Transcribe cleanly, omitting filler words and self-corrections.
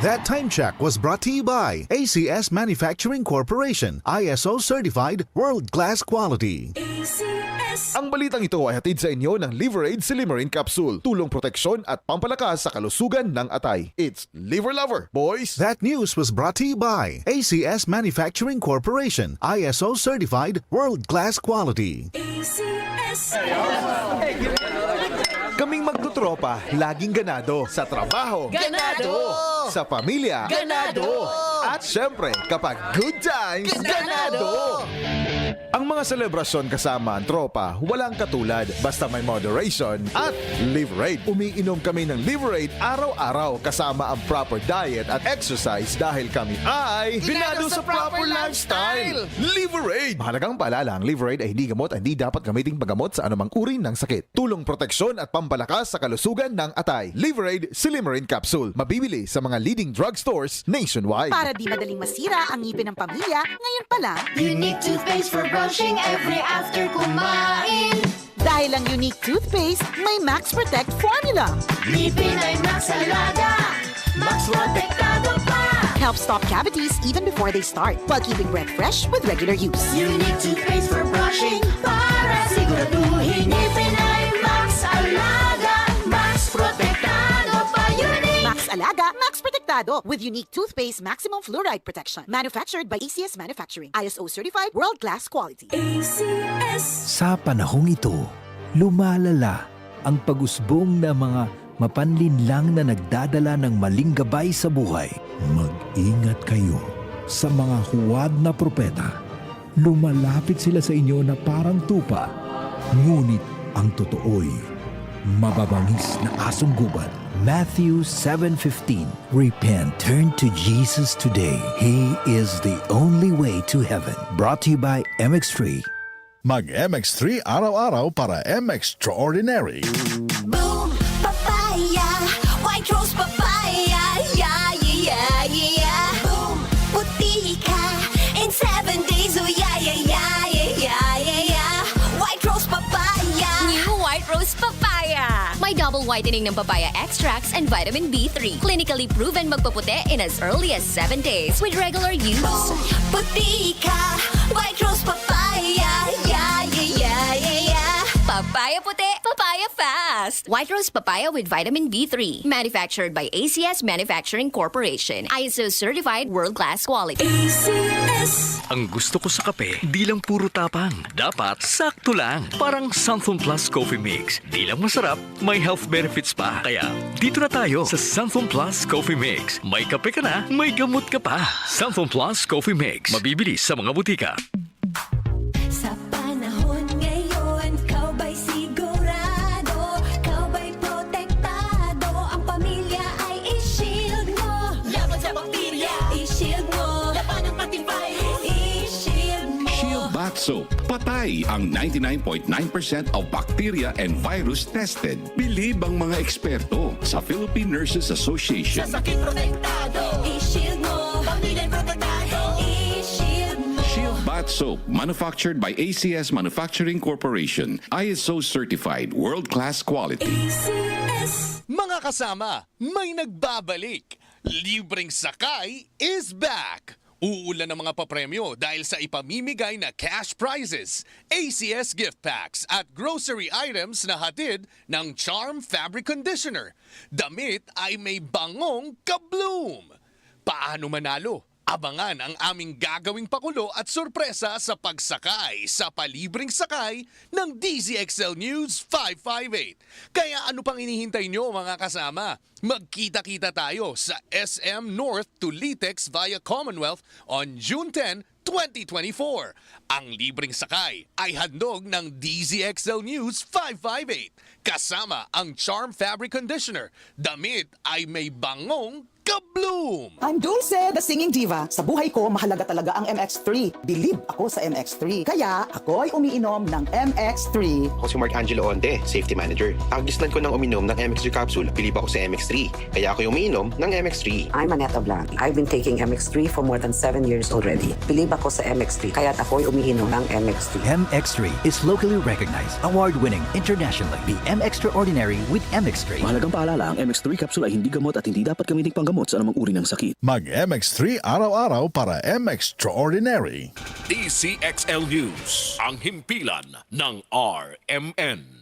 That time check was brought to you by ACS Manufacturing Corporation, ISO certified world-class quality. Ang balitang ito ay hatid sa inyo ng Liver-Aid Silymarin Capsule. Tulong proteksyon at pampalakas sa kalusugan ng atay. It's Liver Lover, boys! That news was brought to you by ACS Manufacturing Corporation, ISO certified world-class quality. Kaming magtutropa, laging ganado. Sa trabaho, Ganado! Sa pamilya, Ganado! At syempre, kapag good times, Ganado! Ang mga selebrasyon kasama ang tropa, walang katulad. Basta may moderation at Liver-Aid. Umiinom kami ng Liver-Aid araw-araw kasama ang proper diet at exercise dahil kami ay Ganado sa proper lifestyle! Liver-Aid! Mahalagang paalala, ang Liver-Aid ay hindi gamot at hindi dapat gamiting paggamot sa anumang uri ng sakit. Tulong proteksyon at pampalakas sa kalusugan ng atay. Liver-Aid Silymarin Capsule. Mabibili sa mga leading drugstores nationwide. Para di madaling masira ang ngipin ng pamilya, ngayon pa lang, Unique toothpaste for brushing every after kumain. dahil ang unique toothpaste, may Max Protect formula. Ngipin ay Max Alaga, Max Protektado pa. Helps stop cavities even before they start, while keeping breath fresh with regular use. Unique toothpaste for brushing para siguraduhin ngipin ay Max Alaga, Max Protektado pa. Unique. Max Alaga, Max Protectado with unique toothpaste maximum fluoride protection. Manufactured by ACS Manufacturing, ISO certified world-class quality. Sa panahong ito, lumalala ang pag-usbong ng mga mapanlinlang na nagdadala ng maling gabay sa buhay. Mag-ingat kayo sa mga huwad na propeta. Lumalapit sila sa inyo na parang tupa, ngunit ang totoo'y mababangis na asong gubat. Matthew 7:15. Repent, turn to Jesus today. He is the only way to heaven. Brought to you by MX3. Mag-MX3 araw-araw para MX-Extraordinary. Boom, papaya, white rose papaya, yeah, yeah, yeah. Boom, puti ka in 7 days, oh yeah, yeah, yeah, yeah, yeah, yeah. White rose papaya. New White Rose Papaya! May double whitening ng papaya extracts and vitamin B3. Clinically proven magpaputi in as early as 7 days with regular use. Boom, puti ka, white rose papaya, yeah, yeah, yeah, yeah, yeah. Papaya puti, papaya fast! White Rose Papaya with vitamin B3. Manufactured by ACS Manufacturing Corporation. ISO certified world-class quality. Ang gusto ko sa kape, di lang puro tapang. Dapat sakto lang. Parang Santhon Plus Coffee Mix. Di lang masarap, may health benefits pa. Kaya dito na tayo sa Santhon Plus Coffee Mix. May kape ka na, may gamot ka pa. Santhon Plus Coffee Mix. Mabibili sa mga butika. Sa panahon ngayon, kau ba'y sigurado? Kau ba'y protektado? Ang pamilya ay i-shield mo. Laban sa bakterya, i-shield mo. Laban ng pati virus, i-shield mo. Shield Bath Soap. Patay ang 99.9% of bacteria and virus tested. Bilib ang mga eksperto sa Philippine Nurses Association. Sa sakit protektado, i-shield mo. Pamilya'y protektado, i-shield mo. Shield Bath Soap, manufactured by ACS Manufacturing Corporation. ISO certified, world-class quality. Mga kasama, may nagbabalik. Libreng Sakay is back. Uulan ng mga papremyo dahil sa ipamimigay na cash prizes, ACS gift packs at grocery items na hatid ng Charm Fabric Conditioner. Damit ay may bangong kabloom. Paano manalo? Abangan ang aming gagawing pakulo at sorpresa sa pagsakay sa Palibreng Sakay ng DZXL News 558. Kaya ano pang inihintay nyo mga kasama? Magkita-kita tayo sa SM North to Litex via Commonwealth on June 10, 2024. Ang libreng sakay ay handog ng DZXL News 558. Kasama ang Charm Fabric Conditioner. Damit ay may bangong kabloom! I'm Dulce, the singing diva. Sa buhay ko, mahalaga talaga ang MX3. Believe ako sa MX3. Kaya, ako ay umiinom ng MX3. Ako si Mark Angelo Onde, Safety Manager. Agisnan ko ng uminom ng MX3 capsule. Believe ako sa MX3. Kaya ako umiinom ng MX3. I'm Aneta Blanc. I've been taking MX3 for more than 7 years already. Believe ako sa MX3, kaya't ako'y umiinom ng MX3. MX3 is locally recognized, award-winning internationally. Be Extraordinary with MX3. Mahalagang paalala, ang MX3 capsule ay hindi gamot at hindi dapat gamiting panggamot sa anumang uri ng sakit. Mag-MX3 araw-araw para MX-Extraordinary. DCXL News, ang himpilan ng RMN.